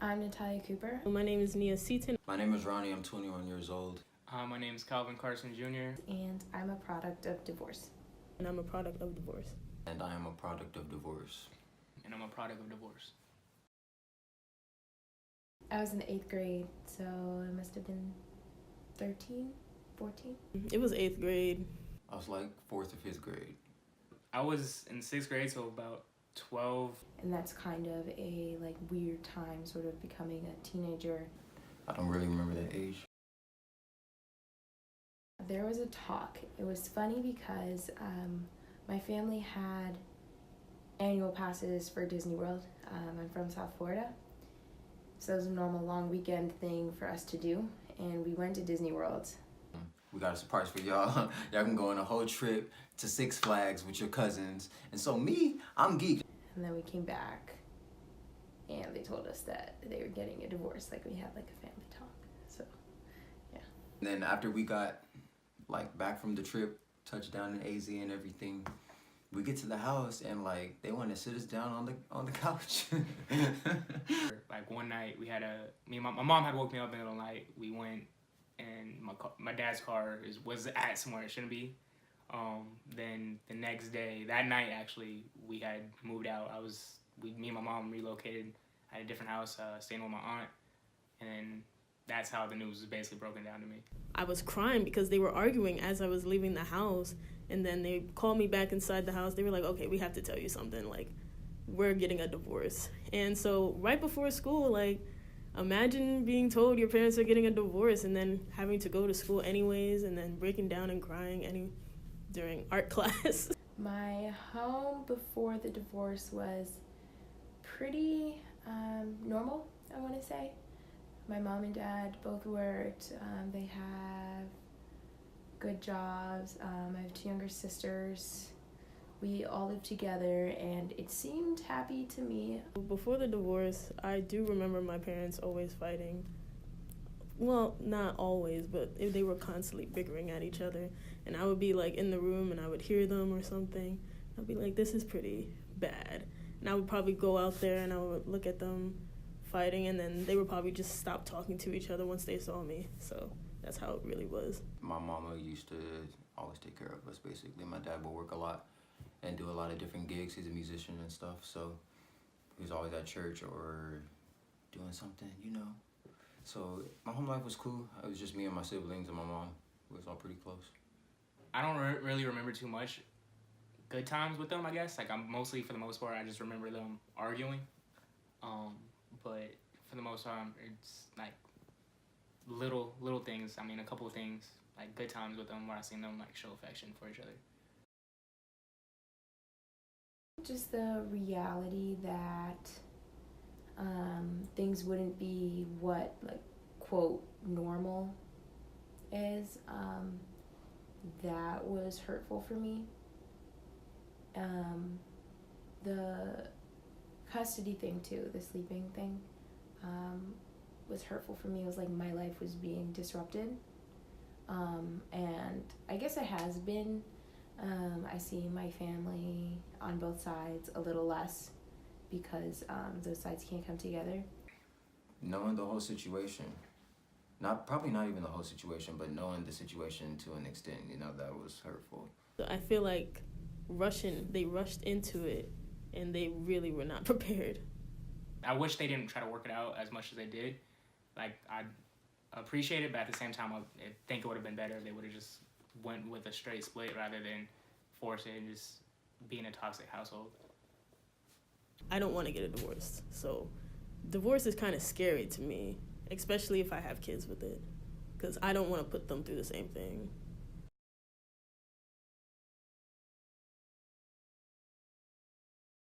I'm Natalia Cooper. My name is Nia Seaton. My name is Ronnie. I'm 21 years old. My name is Calvin Carson Jr. And I'm a product of divorce. And I'm a product of divorce. And I am a product of divorce. And I'm a product of divorce. I was in the 8th grade, so it must have been 13, 14. It was 8th grade. I was like 4th or 5th grade. I was in 6th grade, so about 12. And that's kind of a weird time, sort of becoming a teenager. I don't really remember that age. There was a talk. It was funny because my family had annual passes for Disney World. I'm from South Florida, so it was a normal long weekend thing for us to do, and we went to Disney World. We got a surprise for y'all. Y'all can go on a whole trip to Six Flags with your cousins. And so me, I'm geek. And then we came back, and they told us that they were getting a divorce. We had a family talk. So, yeah. And then after we got back from the trip, touchdown in AZ and everything, we get to the house and they want to sit us down on the couch. One night we had my mom had woke me up in the middle of the night. We went and my dad's car was at somewhere it shouldn't be. Then the next day, that night actually, we had moved out. Me and my mom relocated at a different house, staying with my aunt, and that's how the news was basically broken down to me. I was crying because they were arguing as I was leaving the house, and then they called me back inside the house. They were like, okay, we have to tell you something, we're getting a divorce. And so right before school, imagine being told your parents are getting a divorce and then having to go to school anyways and then breaking down and crying during art class. My home before the divorce was pretty normal, I want to say. My mom and dad both worked. They have good jobs. I have 2 younger sisters. We all lived together, and it seemed happy to me. Before the divorce, I do remember my parents always fighting. Well, not always, but they were constantly bickering at each other. And I would be in the room and I would hear them or something. I'd be like, this is pretty bad. And I would probably go out there and I would look at them fighting, and then they would probably just stop talking to each other once they saw me. So that's how it really was. My mama used to always take care of us, basically. My dad would work a lot and do a lot of different gigs. He's a musician and stuff, so he was always at church or doing something, So my home life was cool. It was just me and my siblings and my mom. We was all pretty close. I don't really remember too much good times with them, I guess. I'm mostly, for the most part, I just remember them arguing. But for the most part, it's little things. A couple of things, good times with them where I seen them show affection for each other. Just the reality that things wouldn't be what quote normal is, that was hurtful for me. The custody thing too, the sleeping thing, was hurtful for me. It was my life was being disrupted, and I guess it has been. I see my family on both sides a little less because those sides can't come together. Knowing the whole situation, probably not even the whole situation, but knowing the situation to an extent, that was hurtful. So I feel they rushed into it, and they really were not prepared. I wish they didn't try to work it out as much as they did. I appreciate it, but at the same time, I think it would have been better if they would have just went with a straight split rather than force it and just be in a toxic household. I don't want to get a divorce, so divorce is kind of scary to me, especially if I have kids with it, because I don't want to put them through the same thing.